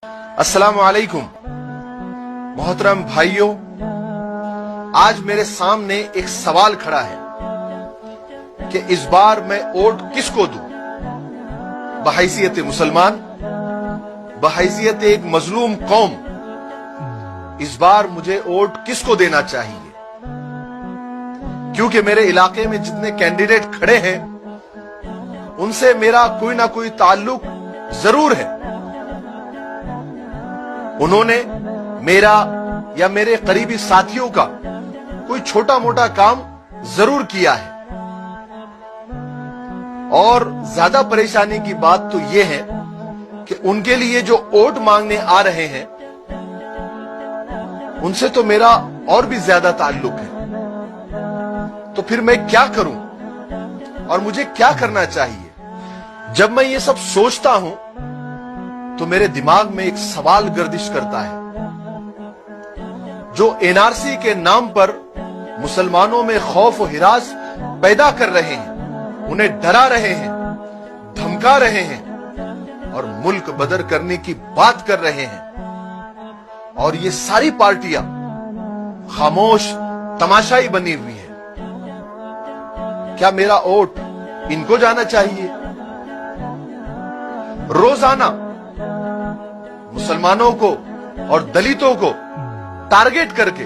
अस्सलाम वालेकुम। मोहतरम भाइयों, आज मेरे सामने एक सवाल खड़ा है कि इस बार मैं वोट किसको दूं। बहैसियत मुसलमान, बहैसियत एक मजलूम कौम, इस बार मुझे वोट किसको देना चाहिए, क्योंकि मेरे इलाके में जितने कैंडिडेट खड़े हैं उनसे मेरा कोई ना कोई ताल्लुक जरूर है। उन्होंने मेरा या मेरे करीबी साथियों का कोई छोटा मोटा काम जरूर किया है। और ज्यादा परेशानी की बात तो यह है कि उनके लिए जो वोट मांगने आ रहे हैं उनसे तो मेरा और भी ज्यादा ताल्लुक है। तो फिर मैं क्या करूं और मुझे क्या करना चाहिए? जब मैं ये सब सोचता हूं तो मेरे दिमाग में एक सवाल गर्दिश करता है। जो एनआरसी के नाम पर मुसलमानों में खौफ और हिरास पैदा कर रहे हैं, उन्हें डरा रहे हैं, धमका रहे हैं और मुल्क बदर करने की बात कर रहे हैं, और ये सारी पार्टियां खामोश तमाशाई बनी हुई है, क्या मेरा वोट इनको जाना चाहिए? रोजाना मुसलमानों को और दलितों को टारगेट करके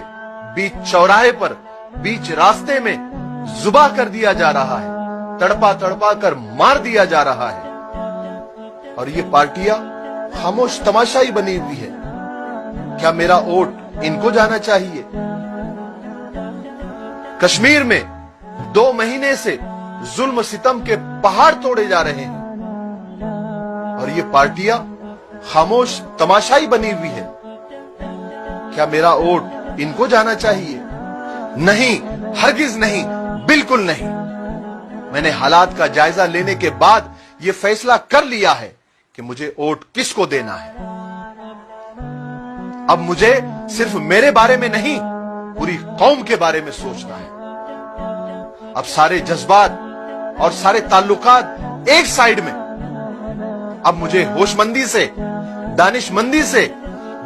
बीच चौराहे पर, बीच रास्ते में जुबा कर दिया जा रहा है, तड़पा तड़पा कर मार दिया जा रहा है, और ये पार्टियां खामोश तमाशाई बनी हुई है। क्या मेरा वोट इनको जाना चाहिए? कश्मीर में 2 महीने से जुल्म सितम के पहाड़ तोड़े जा रहे हैं और ये पार्टियां खामोश तमाशाई बनी हुई है। क्या मेरा वोट इनको जाना चाहिए? नहीं, हरगिज नहीं, बिल्कुल नहीं। मैंने हालात का जायजा लेने के बाद यह फैसला कर लिया है कि मुझे वोट किसको देना है। अब मुझे सिर्फ मेरे बारे में नहीं, पूरी कौम के बारे में सोचना है। अब सारे जज्बात और सारे ताल्लुकात एक साइड में। अब मुझे होशमंदी से, दानिशमंदी से,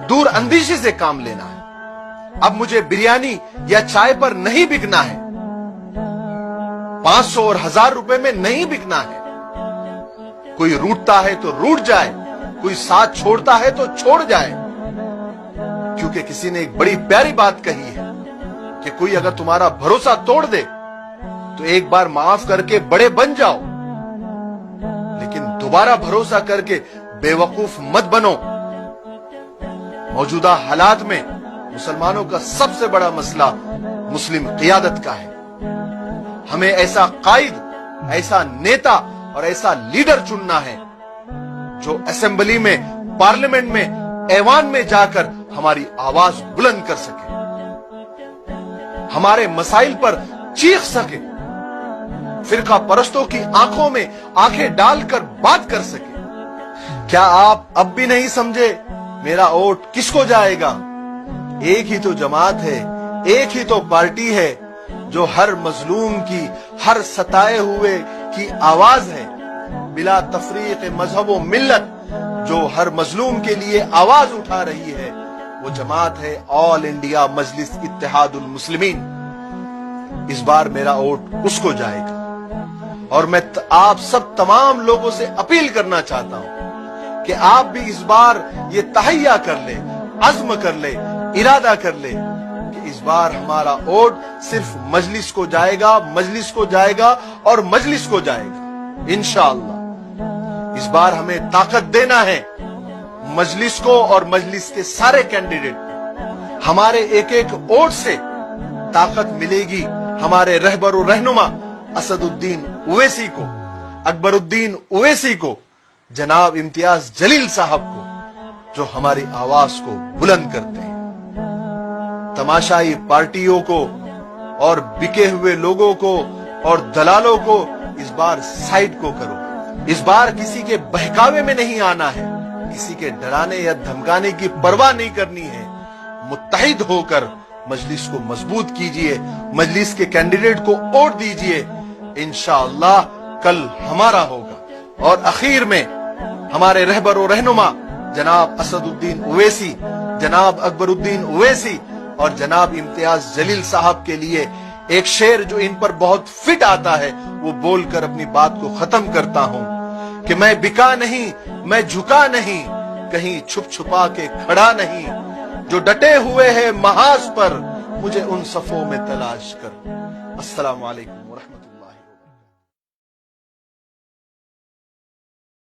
दूर अंदेशी से काम लेना है। अब मुझे बिरयानी या चाय पर नहीं बिकना है, 500 और 1000 रुपए में नहीं बिकना है। कोई रूठता है तो रूठ जाए, कोई साथ छोड़ता है तो छोड़ जाए, क्योंकि किसी ने एक बड़ी प्यारी बात कही है कि कोई अगर तुम्हारा भरोसा तोड़ दे तो एक बार माफ करके बड़े बन जाओ, लेकिन दोबारा भरोसा करके बेवकूफ मत बनो। मौजूदा हालात में मुसलमानों का सबसे बड़ा मसला मुस्लिम क़ियादत का है। हमें ऐसा कायद, ऐसा नेता और ऐसा लीडर चुनना है जो असेंबली में, पार्लियामेंट में, ऐवान में जाकर हमारी आवाज बुलंद कर सके, हमारे मसाइल पर चीख सके, फिरका परस्तों की आंखों में आंखें डालकर बात कर सके। क्या आप अब भी नहीं समझे मेरा वोट किसको जाएगा? एक ही तो जमात है, एक ही तो पार्टी है जो हर मजलूम की, हर सताए हुए की आवाज है। बिला तफरीक मजहब व मिल्लत जो हर मजलूम के लिए आवाज उठा रही है, वो जमात है ऑल इंडिया मजलिस इत्तेहादुल मुस्लिमीन। इस बार मेरा वोट उसको जाएगा और मैं आप सब तमाम लोगों से अपील करना चाहता हूं कि आप भी इस बार ये तहैया कर ले, अज़्म कर ले, इरादा कर ले कि इस बार हमारा वोट सिर्फ मजलिस को जाएगा, मजलिस को जाएगा और मजलिस को जाएगा इंशाअल्लाह। इस बार हमें ताकत देना है मजलिस को और मजलिस के सारे कैंडिडेट। हमारे एक एक वोट से ताकत मिलेगी हमारे रहबर और रहनुमा असदुद्दीन ओवैसी को, अकबरुद्दीन ओवैसी को, जनाब इम्तियाज जलील साहब को, जो हमारी आवाज को बुलंद करते हैं। तमाशाई पार्टियों को और बिके हुए लोगों को और दलालों को इस बार साइड को करो। इस बार किसी के बहकावे में नहीं आना है, किसी के डराने या धमकाने की परवाह नहीं करनी है। मुत्तहिद होकर मजलिस को मजबूत कीजिए, मजलिस के कैंडिडेट को वोट दीजिए। इंशाअल्लाह कल हमारा होगा। और आखिर में हमारे रहबर और रहनुमा जनाब असदुद्दीन ओवैसी, जनाब अकबरुद्दीन ओवैसी और जनाब इम्तियाज जलील साहब के लिए एक शेर जो इन पर बहुत फिट आता है वो बोलकर अपनी बात को खत्म करता हूं कि मैं बिका नहीं, मैं झुका नहीं, कहीं छुप छुपा के खड़ा नहीं, जो डटे हुए हैं महाज पर मुझे उन सफों में तलाश कर। अस्सलाम वालेकुम व रहमतुल्लाह।